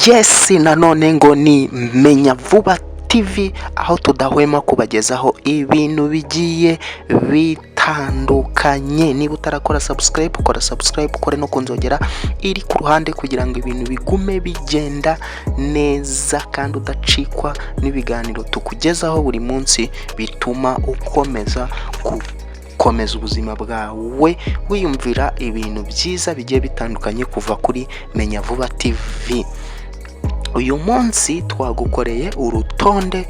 Yes, nanone ngo ni Menya Vuba TV, aho tudahwema kubagezaho ibintu bigiye bitandukanye. Niba utarakora subscribe, kora subscribe, kore no kunzogera iri ku ruhande kugira ngo ibintu bigume bigenda neza kandi udacikwa n'ibiganiro tukugezaho buri munsi bituma ukomeza komeza ubuzima bwawe wiyumvira ibintu byiza bigiye bitandukanye kuva kuri Menya Vuba TV. Uyu munsi twagukoreye urutonde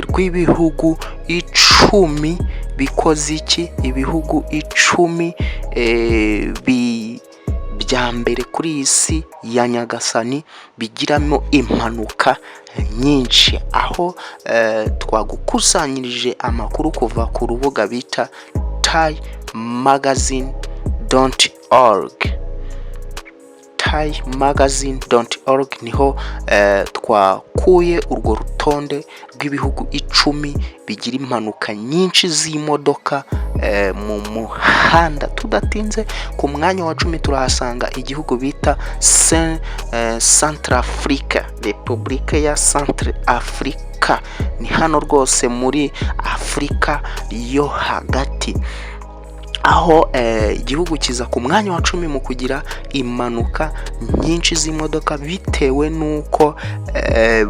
rw'ibihugu 10 bikoze iki, ibihugu 10 bya mbere kuri isi ya nyagasani bigiramo impanuka nyinshi, aho twagukusanyirije amakuru kuva ku rubuga bita thaimagazine.org. thaimagazine.org niho twakuye urwo rutonde rw'ibihugu 10 bigira impanuka nyinshi z'imodoka mu muhanda. Tudatinze ku mwanya wa 10 turahasanga igihugu bita Centrafrica, Republika ya Centrafrica. Ni hano rwose muri Afrika yo hagati, aho igihugu kiza ku mwanya wa 10 mu kugira impanuka nyinshi z'imodoka bitewe nuko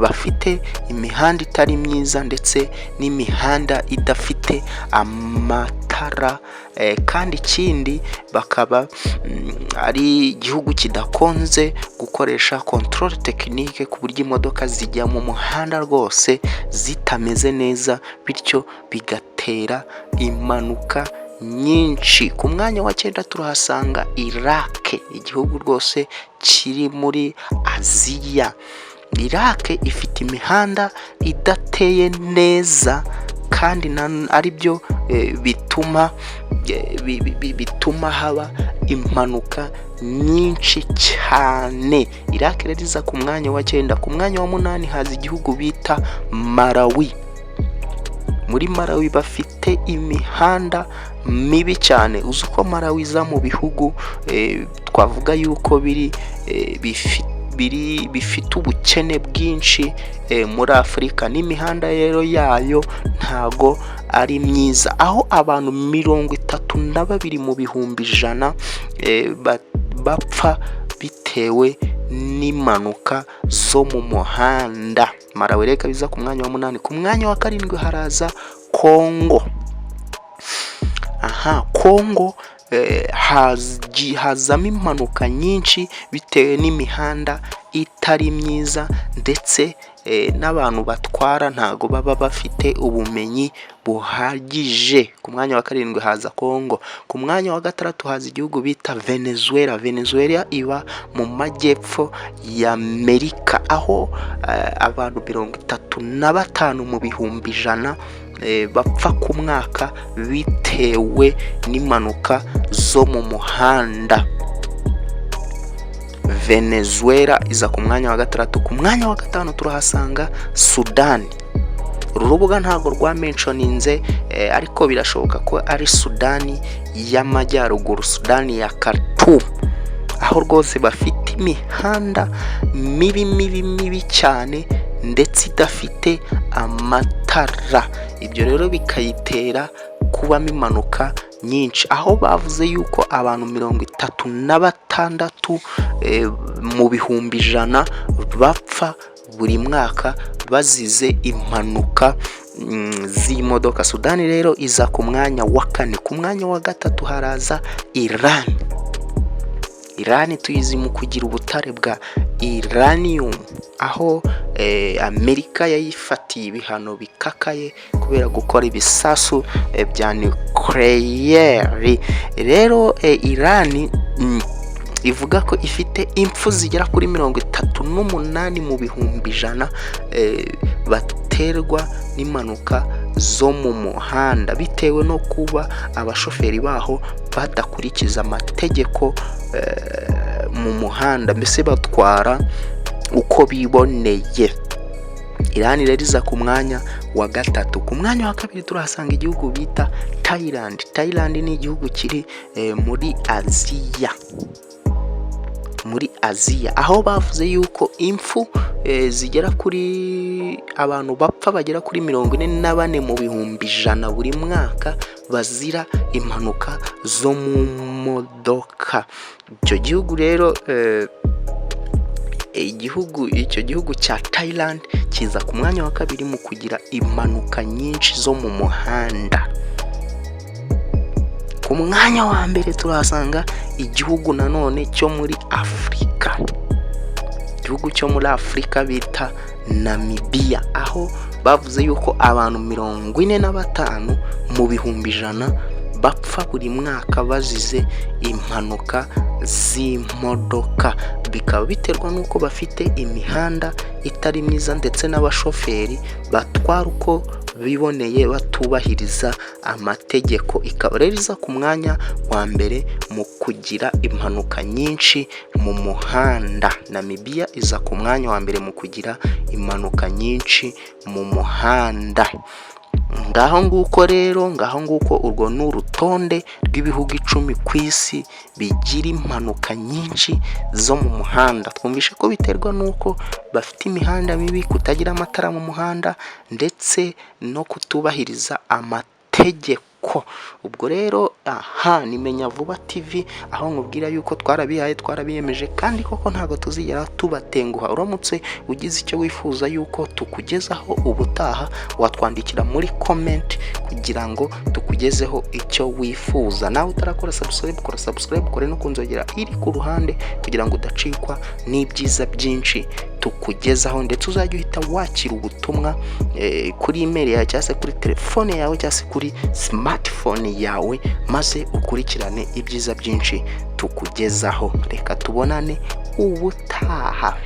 bafite imihanda itari myiza ndetse n'imihanda idafite amatara, kandi ikindi bakaba ari igihugu kidakonze gukoresha control technique ku buryo imodoka zijya mu muhanda rwose zitameze neza, bityo bigatera impanuka nyinshi. Ku mwanya wa 9 turahasanga Iraq, igihugu rwose kiri muri Aziya. Iraq ifite imihanda idateye neza kandi ari byo bituma haba impanuka nyinshi cyane. Iraq rero iza ku mwanya wa 9. Ku mwanya wa 8 haza igihugu bita Malawi. Muri Malawi bafite imihanda mibi cyane. Uzuko Malawi iza mu bihugu twavuga yuko bifite ubukene bwinshi muri Afrika, n'imihanda rero yayo ntago ari myiza, aho abantu 32 mu bihumbi 100 bapfa bitewe n'impanuka zo mu muhanda. Malawi reka biza ku mwanya wa 8. Ku mwanya wa 7 haraza Kongo. Kongo hazamo impanuka nyinshi bitewe n'imihanda itari myiza ndetse n'abantu batwara ntago baba bafite ubumenyi buhagije. Ku mwanya wa 7 haza Kongo. Ku mwanya wa 6 haza igihugu bita Venezuela. Venezuela iba mu majyepfo ya Amerika, aho abantu 35 mu bihumbi 100 bapfa ku mwaka bitewe n'impanuka zo mu muhanda. Venezuela iza ku mwanya wa 6. Ku mwanya wa 5 turahasanga Sudani. Uru rubuga ntago rwa mentioninze ariko birashoboka ko ari Sudani y'Amajyaruguru, Sudani ya Khartoum, aho rwose bafite imihanda mibi cyane ndetse idafite amatara. Ibyo rero bikayitera kubamo impanuka nyinshi, aho bavuze yuko abantu 36 mu bihumbi 100 bapfa buri mwaka bazize impanuka z'imodoka. Sudani rero iza ku mwanya wa 4. Ku mwanya wa 3 haraza Iran. Iran tuyizi mu kugira ubutare bwa uranium, aho Amerika yayifatiye ibihano bikakaye kubera gukora ibisasu bya nucleaire. Rero Iran ivuga ko ifite impfu zigera kuri 38 mu bihumbi 100 baterwa n'impanuka zo mu muhanda bitewe no kuba abashoferi baho badakurikiza amategeko mu muhanda, mbese batwara uko biboneye. Iran rero iza ku mwanya wa 3. Ku mwanya wa 2 turahasanga igihugu bita Thailand. Thailand ni igihugu kiri muri Aziya. muri Aziya, aho bavuze yuko impfu zigera kuri abantu bapfa bagera kuri 44 mu bihumbi 100 buri mwaka bazira impanuka zo mu modoka. Icyo gihugu rero icyo gihugu cya Thailand kiza ku mwanya wa kabiri mu kugira impanuka nyinshi zo mu muhanda. Ku mwanya wa mbere turasanga igihugu nanone cyo muri Afurika, igihugu cyo muri Afurika bita Namibia, aho bavuze yuko abantu 45 mu bihumbi 100 bapfa buri mwaka bazize impanuka z'imodoka. Bikaba biterwa nuko bafite imihanda itari myiza ndetse n'abashoferi batwara uko biboneye batubahiriza amategeko. Ikaba rero iza ku mwanya wa mbere mu kugira impanuka nyinshi mu muhanda. Namibia iza ku mwanya wa mbere mu kugira impanuka nyinshi mu muhanda. Ngaho nguko urwo ni urutonde rw'ibihugu 10 ku isi bigira impanuka nyinshi zo mu muhanda. Twumvishe ko biterwa nuko bafite imihanda mibi, kutagira amatara mu muhanda ndetse no kutubahiriza amategeko. Ubwo rero ni Menya Vuba TV, aho nkubwira yuko twarabiyemeje kandi koko ntago tuzigera tubatenguha. Uramutse ugize icyo wifuza yuko tukugezaho ubutaha, watwandikira muri comment kugira ngo tukugezeho icyo wifuza. Nawe utarakora subscribe, kore no kunzogera iri ku ruhande kugira ngo udacikwa n'ibyiza byinshi tukugezaho, ndetse uzajya uhita wakira ubutumwa kuri email yawe cyangwa se kuri telefone yawe cyangwa se kuri smartphone yawe, maze ukurikirane ibyiza byinshi tukugezaho. Reka tubonane ubutaha.